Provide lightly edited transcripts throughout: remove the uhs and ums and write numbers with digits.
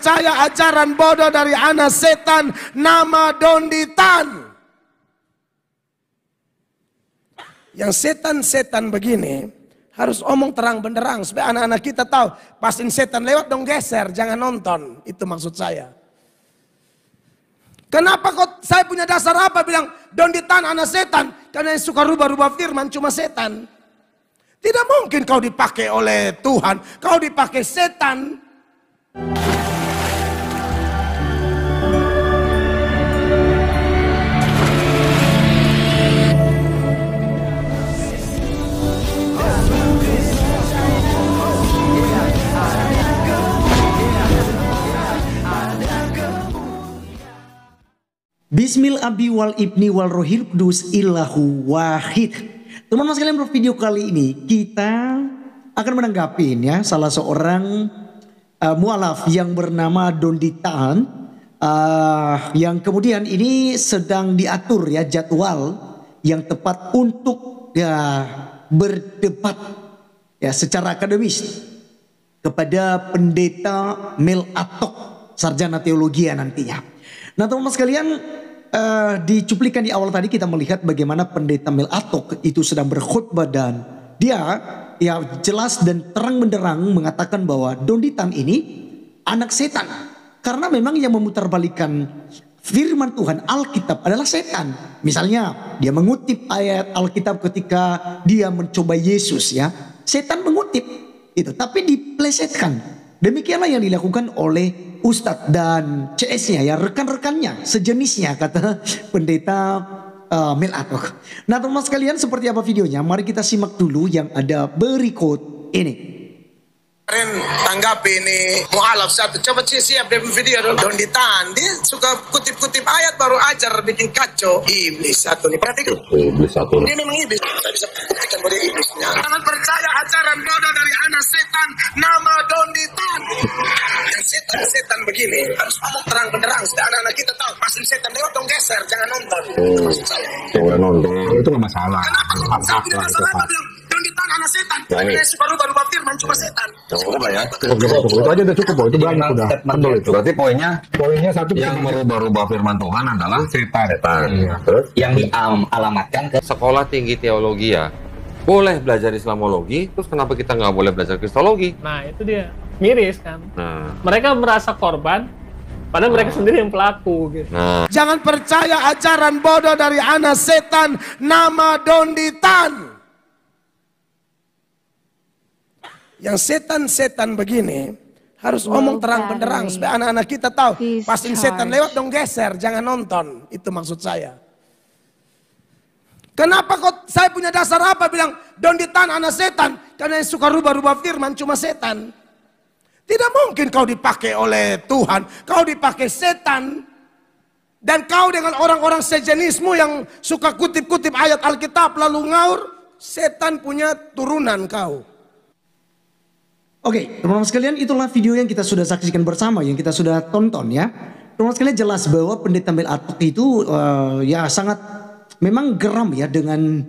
percaya ajaran bodoh dari anak setan nama Donditan. Yang setan-setan begini harus omong terang benderang supaya anak-anak kita tahu. Pastiin setan lewat dong geser, jangan nonton. Itu maksud saya. Kenapa kok saya punya dasar apa bilang Donditan anak setan? Karena yang suka rubah-rubah firman cuma setan. Tidak mungkin kau dipakai oleh Tuhan, kau dipakai setan. Bismil abi wal ibni wal rohil kudus illahu wahid. Teman-teman sekalian, video kali ini kita akan menanggapi ya salah seorang mualaf yang bernama Donditan, yang kemudian ini sedang diatur ya jadwal yang tepat untuk ya berdebat ya secara akademis kepada pendeta Mel Atok, sarjana teologi nantinya. Nah teman-teman sekalian, di cuplikan di awal tadi kita melihat bagaimana pendeta Mel Atok itu sedang berkhutbah dan dia ya jelas dan terang benderang mengatakan bahwa Donditan ini anak setan. Karena memang yang memutarbalikkan firman Tuhan Alkitab adalah setan. Misalnya dia mengutip ayat Alkitab ketika dia mencoba Yesus ya. Setan mengutip itu tapi diplesetkan. Demikianlah yang dilakukan oleh Ustadz dan CS-nya ya, rekan-rekannya, sejenisnya kata pendeta Mel Atok. Nah teman-teman sekalian, seperti apa videonya? Mari kita simak dulu yang ada berikut ini. Kemarin tanggapi ini mualaf satu, coba siap dia video dulu. Donditan, dia suka kutip-kutip ayat baru ajar bikin kacau. Iblis satu nih, perhatikan. Iblis satu. Dia memang iblis. Saya bisa buktikan bahwa dia iblisnya. Jangan percaya ajaran bodoh dari anak setan nama Donditan. Yang setan-setan begini harus ngomong terang benderang supaya anak-anak kita tahu. Pasti setan lewat dong geser, jangan nonton. Maksud saya. Jangan nonton, itu gak masalah. Kenapa? Saya punya dasar apa bilang Donditan anak setan? Karena suka rubah-rubah firman cuma setan. Cukup lah ya. Cukup. Itu aja udah cukup. Itu banyak udah. Betul itu. Berarti poinnya satu, yang merubah-rubah firman Tuhan adalah setan. Iya. Terus yang dialamatkan ke sekolah tinggi teologi ya. Boleh belajar Islamologi, terus kenapa kita nggak boleh belajar Kristologi? Nah itu dia, miris kan. Nah. Mereka merasa korban, padahal mereka sendiri yang pelaku gitu. Nah. Jangan percaya ajaran bodoh dari anak setan nama Donditan. Yang setan-setan begini harus omong terang benderang supaya anak-anak kita tahu. Pastiin setan lewat dong geser, jangan nonton. Itu maksud saya. Kenapa kok saya punya dasar apa bilang Donditan anak setan? Karena yang suka rubah-rubah firman cuma setan. Tidak mungkin kau dipakai oleh Tuhan, kau dipakai setan. Dan kau dengan orang-orang sejenismu yang suka kutip-kutip ayat Alkitab lalu ngaur, setan punya turunan kau. Oke, teman-teman sekalian, itulah video yang kita sudah saksikan bersama, yang kita sudah tonton ya. Teman-teman sekalian, jelas bahwa pendeta Mel Atok itu ya sangat memang geram ya dengan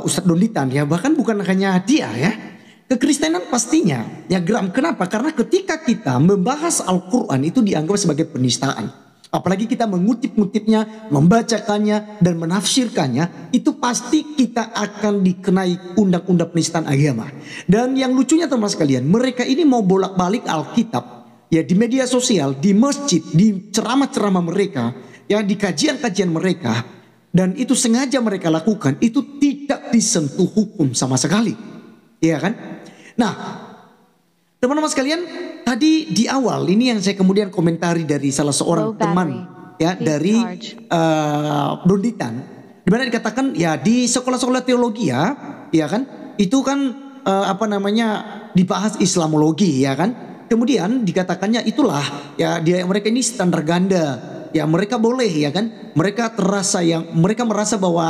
Ustadz Donditan ya. Bahkan bukan hanya dia ya. Kekristenan pastinya ya geram. Kenapa? Karena ketika kita membahas Al-Quran itu dianggap sebagai penistaan. Apalagi kita mengutip-ngutipnya, membacakannya dan menafsirkannya, itu pasti kita akan dikenai undang-undang penistaan agama. Dan yang lucunya teman sekalian, mereka ini mau bolak-balik Alkitab ya di media sosial, di masjid, di ceramah-ceramah mereka, ya di kajian-kajian mereka, dan itu sengaja mereka lakukan, itu tidak disentuh hukum sama sekali. Iya kan? Nah, teman-teman sekalian, tadi di awal ini yang saya kemudian komentari dari salah seorang teman ya dari Donditan, di mana dikatakan ya di sekolah-sekolah teologi ya kan, itu kan dibahas Islamologi ya kan. Kemudian dikatakannya itulah ya mereka ini standar ganda. Ya mereka boleh ya kan. Mereka merasa bahwa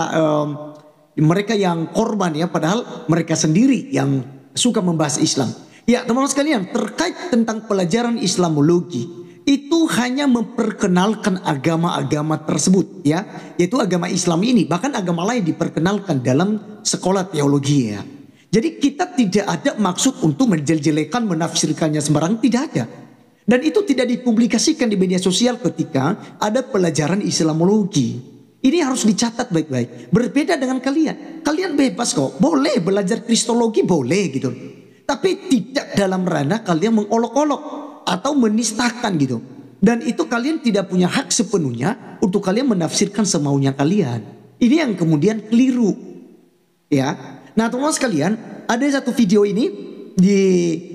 mereka yang korban ya, padahal mereka sendiri yang suka membahas Islam. Ya teman-teman sekalian, terkait tentang pelajaran Islamologi itu hanya memperkenalkan agama-agama tersebut ya, yaitu agama Islam ini, bahkan agama lain diperkenalkan dalam sekolah teologi ya. Jadi kita tidak ada maksud untuk menjelek-jelekan, menafsirkannya sembarang, tidak ada. Dan itu tidak dipublikasikan di media sosial ketika ada pelajaran Islamologi. Ini harus dicatat baik-baik. Berbeda dengan kalian. Kalian bebas kok. Boleh belajar Kristologi, boleh gitu. Tapi tidak dalam ranah kalian mengolok-olok atau menistakan gitu. Dan itu kalian tidak punya hak sepenuhnya untuk kalian menafsirkan semaunya kalian. Ini yang kemudian keliru. Ya. Nah, teman-teman sekalian, ada satu video ini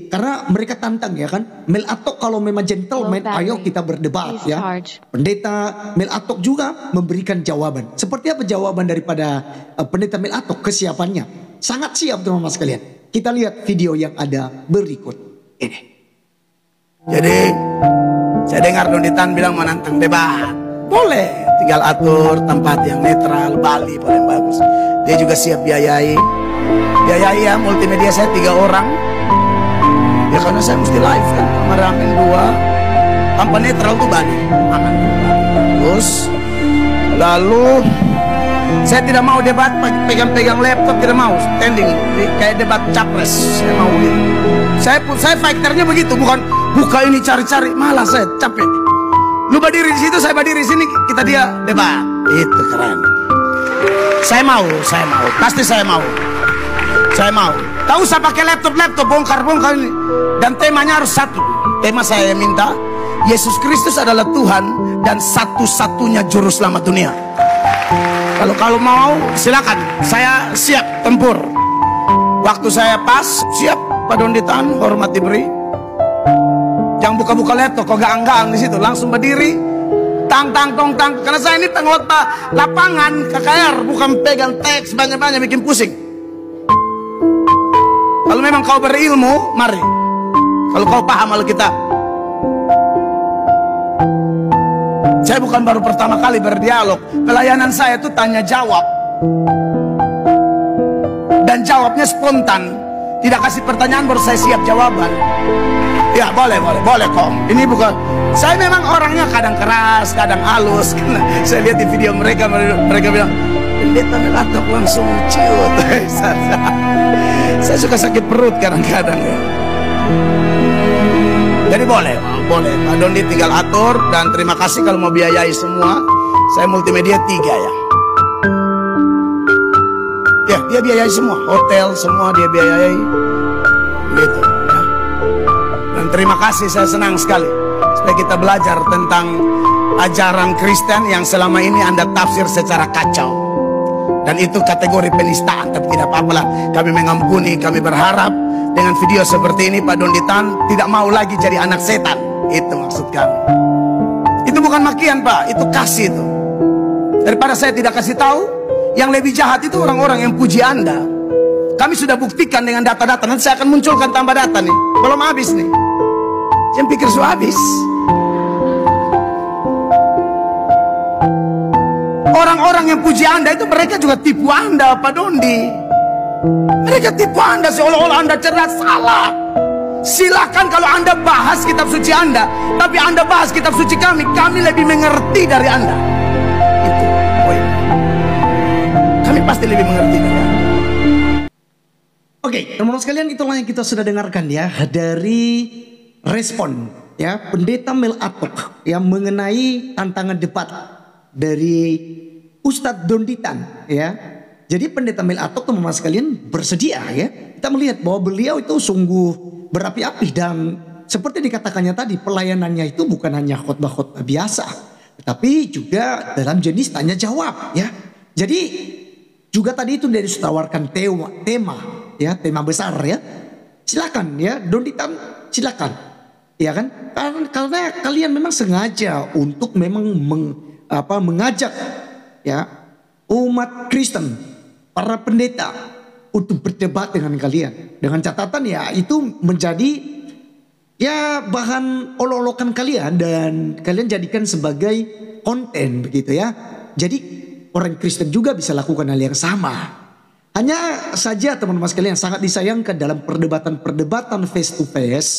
karena mereka tantang ya kan, Mel Atok kalau memang gentleman, ayo kita berdebat ya. Pendeta Mel Atok juga memberikan jawaban. Seperti apa jawaban daripada pendeta Mel Atok, kesiapannya? Sangat siap teman-teman sekalian. Kita lihat video yang ada berikut ini. Jadi saya dengar Donditan bilang mau nantang debat. Boleh, tinggal atur tempat yang netral, Bali paling bagus. Dia juga siap biayai. Biayai ya, multimedia saya 3 orang. Ya karena saya mesti live kan, kameramen 2. Tanpa netral tuh Bali, aman. Terus lalu saya tidak mau debat pegang-pegang laptop, tidak mau standing kayak debat capres. Saya mau gitu. Saya fighternya begitu, bukan buka ini cari-cari, malah saya capek. Lu berdiri di situ, saya berdiri di sini, kita dia debat. Itu keren. Saya mau, pasti saya mau. Saya mau. Tahu saya pakai laptop bongkar ini. Dan temanya harus satu. Tema saya minta, Yesus Kristus adalah Tuhan dan satu-satunya juru selamat dunia. Kalau mau silakan, saya siap tempur. Waktu saya pas, siap Pak Donditan, hormat diberi. Jangan buka-buka laptop, kok gang-gang di situ, langsung berdiri. Tang. Karena saya ini anggota lapangan KKR, bukan pegang teks banyak-banyak bikin pusing. Kalau memang kau berilmu, mari. Kalau kau paham Alkitab. Saya bukan baru pertama kali berdialog. Pelayanan saya itu tanya jawab. Dan jawabnya spontan. Tidak kasih pertanyaan baru saya siap jawaban. Ya boleh kok. Ini bukan. Saya memang orangnya kadang keras, kadang halus. Saya lihat di video mereka bilang, pendeta melatok langsung ciut. Saya suka sakit perut kadang-kadang ya. Jadi boleh Pak Dondi tinggal atur. Dan terima kasih kalau mau biayai semua. Saya multimedia 3 ya. Ya dia biayai semua, hotel semua dia biayai gitu ya. Dan terima kasih, saya senang sekali supaya kita belajar tentang ajaran Kristen yang selama ini Anda tafsir secara kacau. Dan itu kategori penistaan, tapi tidak apa-apalah. Kami mengampuni, kami berharap dengan video seperti ini Pak Donditan tidak mau lagi jadi anak setan. Itu maksud kami. Itu bukan makian Pak, itu kasih itu. Daripada saya tidak kasih tahu, yang lebih jahat itu orang-orang yang puji Anda. Kami sudah buktikan dengan data-data. Nanti saya akan munculkan tambah data nih. Belum habis nih. Jangan pikir sudah habis. Orang-orang yang puji Anda itu mereka juga tipu Anda Pak Dondi. Mereka tipu Anda seolah-olah Anda cerdas, salah. Silakan kalau Anda bahas kitab suci Anda, tapi Anda bahas kitab suci kami lebih mengerti dari Anda. Itu poin. Kami pasti lebih mengerti dari Anda. Oke, teman-teman sekalian, itulah yang kita sudah dengarkan ya dari respon ya Pendeta Mel Atok yang mengenai tantangan debat dari Ustadz Donditan ya. Jadi Pendeta Mel Atok, teman-teman sekalian, bersedia ya. Kita melihat bahwa beliau itu sungguh berapi-api dan seperti dikatakannya tadi, pelayanannya itu bukan hanya khotbah-khotbah biasa, tetapi juga dalam jenis tanya jawab ya. Jadi juga tadi itu dari tawarkan tema besar ya. Silakan ya Donditan, silakan. Ya kan? Karena kalian memang sengaja untuk memang mengajak ya umat Kristen, para pendeta untuk berdebat dengan kalian. Dengan catatan ya itu menjadi ya bahan olok-olokan kalian dan kalian jadikan sebagai konten begitu ya. Jadi orang Kristen juga bisa lakukan hal yang sama. Hanya saja teman-teman sekalian sangat disayangkan dalam perdebatan face to face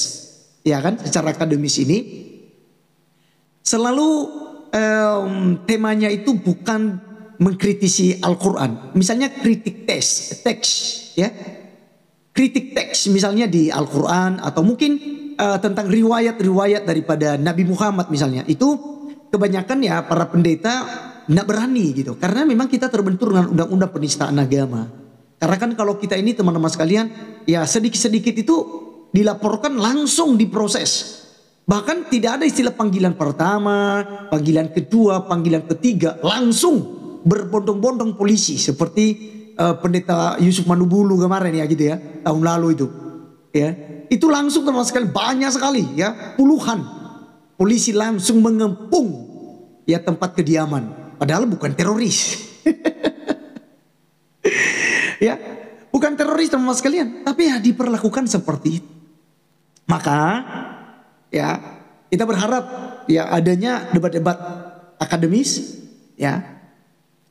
ya kan secara akademis ini selalu temanya itu bukan mengkritisi Al-Quran. Misalnya kritik teks ya. Kritik teks misalnya di Al-Quran atau mungkin tentang riwayat-riwayat daripada Nabi Muhammad misalnya, itu kebanyakan ya para pendeta nggak berani gitu, karena memang kita terbentur dengan undang-undang penistaan agama. Karena kan kalau kita ini teman-teman sekalian, ya sedikit-sedikit itu dilaporkan langsung diproses. Bahkan tidak ada istilah panggilan pertama, panggilan kedua, panggilan ketiga, langsung berbondong-bondong polisi seperti pendeta Yusuf Manubulu kemarin ya gitu ya, tahun lalu itu. Ya, itu langsung teman-teman sekalian banyak sekali ya, puluhan polisi langsung mengepung ya tempat kediaman, padahal bukan teroris. Ya, bukan teroris teman-teman sekalian, tapi ya diperlakukan seperti itu. Maka ya kita berharap ya adanya debat-debat akademis ya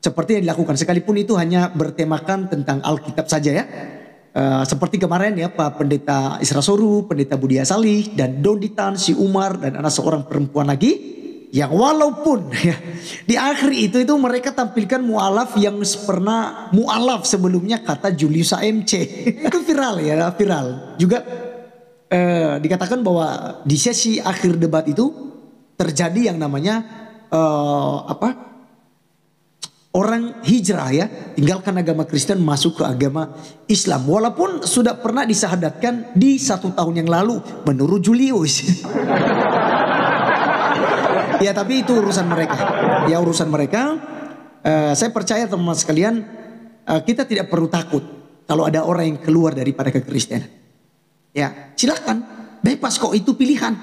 seperti yang dilakukan, sekalipun itu hanya bertemakan tentang Alkitab saja ya. Seperti kemarin ya Pak Pendeta Isra Soru, Pendeta Budia Salih, dan Donditan, si Umar, dan ada seorang perempuan lagi yang walaupun ya, di akhir itu mereka tampilkan mu'alaf yang pernah mu'alaf sebelumnya kata Julius AMC. Itu viral ya, viral. Juga dikatakan bahwa di sesi akhir debat itu terjadi yang namanya orang hijrah ya, tinggalkan agama Kristen masuk ke agama Islam. Walaupun sudah pernah disahadatkan di 1 tahun yang lalu menurut Julius. Ya tapi itu urusan mereka. Ya urusan mereka. Saya percaya teman-teman sekalian, kita tidak perlu takut kalau ada orang yang keluar daripada kekristenan. Ya silakan, bebas kok, itu pilihan.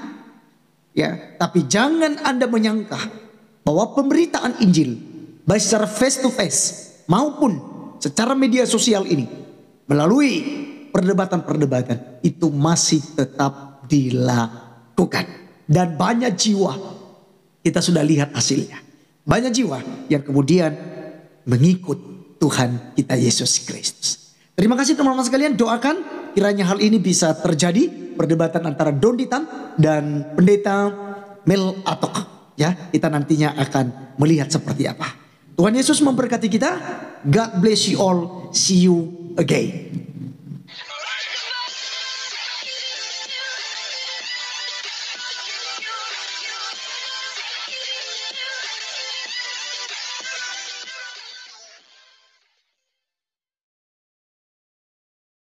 Ya, tapi jangan Anda menyangka bahwa pemberitaan Injil baik secara face to face maupun secara media sosial ini melalui perdebatan-perdebatan itu masih tetap dilakukan, dan banyak jiwa kita sudah lihat hasilnya. Banyak jiwa yang kemudian mengikut Tuhan kita Yesus Kristus. Terima kasih teman-teman sekalian, doakan kiranya hal ini bisa terjadi, perdebatan antara Donditan dan Pendeta Mel Atok. Ya, kita nantinya akan melihat seperti apa. Tuhan Yesus memberkati kita. God bless you all. See you again.